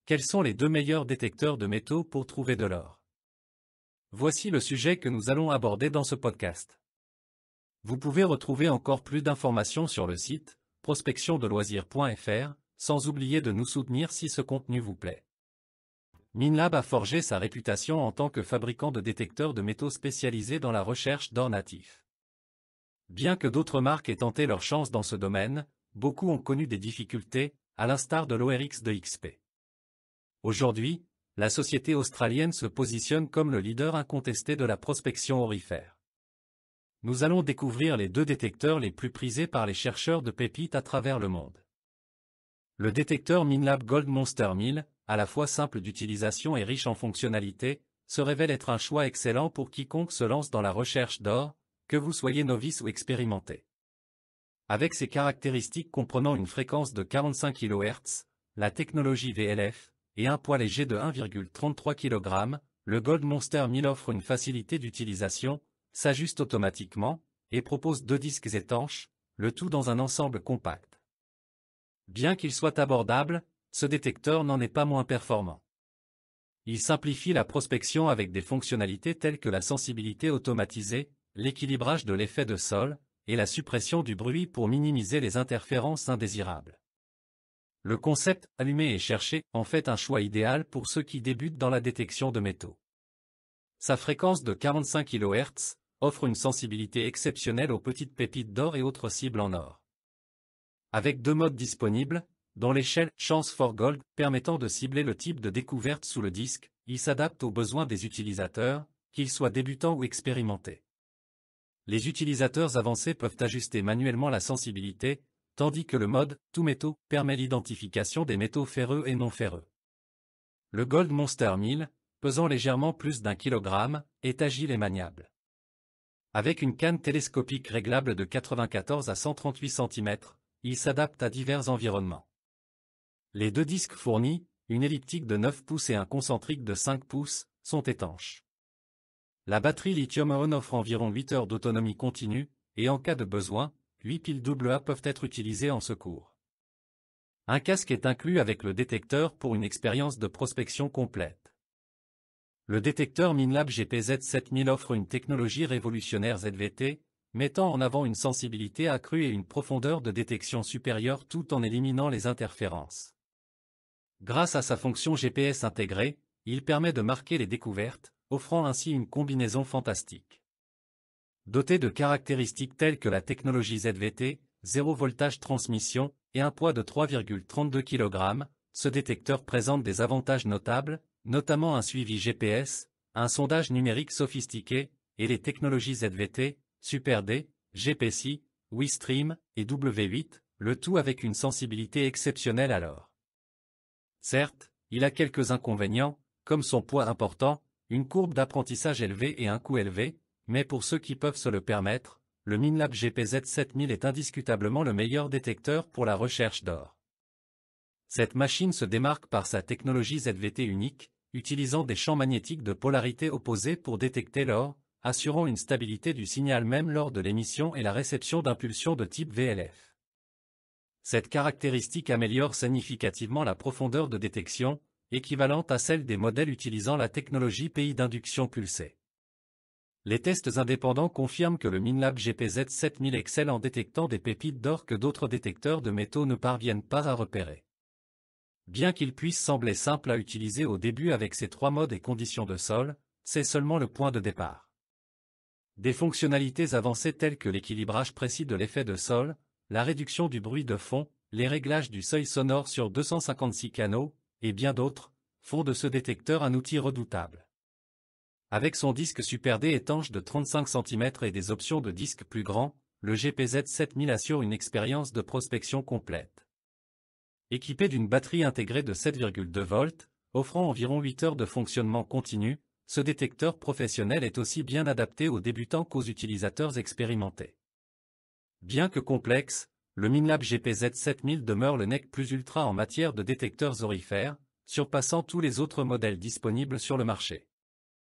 Quels sont les deux meilleurs détecteurs de métaux pour trouver de l'or? Voici le sujet que nous allons aborder dans ce podcast. Vous pouvez retrouver encore plus d'informations sur le site prospectiondeloisirs.fr, sans oublier de nous soutenir si ce contenu vous plaît. Minelab a forgé sa réputation en tant que fabricant de détecteurs de métaux spécialisés dans la recherche d'or natif. Bien que d'autres marques aient tenté leur chance dans ce domaine, beaucoup ont connu des difficultés, à l'instar de l'ORX de XP. Aujourd'hui, la société australienne se positionne comme le leader incontesté de la prospection aurifère. Nous allons découvrir les deux détecteurs les plus prisés par les chercheurs de pépites à travers le monde. Le détecteur Minelab Gold Monster 1000, à la fois simple d'utilisation et riche en fonctionnalités, se révèle être un choix excellent pour quiconque se lance dans la recherche d'or, que vous soyez novice ou expérimenté. Avec ses caractéristiques comprenant une fréquence de 45 kHz, la technologie VLF, et un poids léger de 1,33 kg, le Gold Monster 1000 offre une facilité d'utilisation, s'ajuste automatiquement, et propose deux disques étanches, le tout dans un ensemble compact. Bien qu'il soit abordable, ce détecteur n'en est pas moins performant. Il simplifie la prospection avec des fonctionnalités telles que la sensibilité automatisée, l'équilibrage de l'effet de sol, et la suppression du bruit pour minimiser les interférences indésirables. Le concept « allumer et chercher » en fait un choix idéal pour ceux qui débutent dans la détection de métaux. Sa fréquence de 45 kHz offre une sensibilité exceptionnelle aux petites pépites d'or et autres cibles en or. Avec deux modes disponibles, dont l'échelle « Chance for Gold » permettant de cibler le type de découverte sous le disque, il s'adapte aux besoins des utilisateurs, qu'ils soient débutants ou expérimentés. Les utilisateurs avancés peuvent ajuster manuellement la sensibilité, tandis que le mode « Tout métaux » permet l'identification des métaux ferreux et non ferreux. Le Gold Monster 1000, pesant légèrement plus d'1 kg, est agile et maniable. Avec une canne télescopique réglable de 94 à 138 cm, il s'adapte à divers environnements. Les deux disques fournis, une elliptique de 9 pouces et un concentrique de 5 pouces, sont étanches. La batterie lithium-ion offre environ 8 heures d'autonomie continue, et en cas de besoin, 8 piles AA peuvent être utilisées en secours. Un casque est inclus avec le détecteur pour une expérience de prospection complète. Le détecteur Minelab GPZ 7000 offre une technologie révolutionnaire ZVT, mettant en avant une sensibilité accrue et une profondeur de détection supérieure tout en éliminant les interférences. Grâce à sa fonction GPS intégrée, il permet de marquer les découvertes, offrant ainsi une combinaison fantastique. Doté de caractéristiques telles que la technologie ZVT, 0 voltage transmission, et un poids de 3,32 kg, ce détecteur présente des avantages notables, notamment un suivi GPS, un sondage numérique sophistiqué, et les technologies ZVT, Super D, GPSI, WiStream, et W8, le tout avec une sensibilité exceptionnelle à l'or. Certes, il a quelques inconvénients, comme son poids important, une courbe d'apprentissage élevée et un coût élevé, mais pour ceux qui peuvent se le permettre, le Minelab GPZ 7000 est indiscutablement le meilleur détecteur pour la recherche d'or. Cette machine se démarque par sa technologie ZVT unique, utilisant des champs magnétiques de polarité opposée pour détecter l'or, assurant une stabilité du signal même lors de l'émission et la réception d'impulsions de type VLF. Cette caractéristique améliore significativement la profondeur de détection, équivalente à celle des modèles utilisant la technologie PI d'induction pulsée. Les tests indépendants confirment que le Minelab GPZ 7000 excelle en détectant des pépites d'or que d'autres détecteurs de métaux ne parviennent pas à repérer. Bien qu'il puisse sembler simple à utiliser au début avec ses trois modes et conditions de sol, c'est seulement le point de départ. Des fonctionnalités avancées telles que l'équilibrage précis de l'effet de sol, la réduction du bruit de fond, les réglages du seuil sonore sur 256 canaux, et bien d'autres, font de ce détecteur un outil redoutable. Avec son disque Super D étanche de 35 cm et des options de disque plus grands, le GPZ 7000 assure une expérience de prospection complète. Équipé d'une batterie intégrée de 7,2 volts, offrant environ 8 heures de fonctionnement continu, ce détecteur professionnel est aussi bien adapté aux débutants qu'aux utilisateurs expérimentés. Bien que complexe, le Minelab GPZ 7000 demeure le nec plus ultra en matière de détecteurs aurifères, surpassant tous les autres modèles disponibles sur le marché.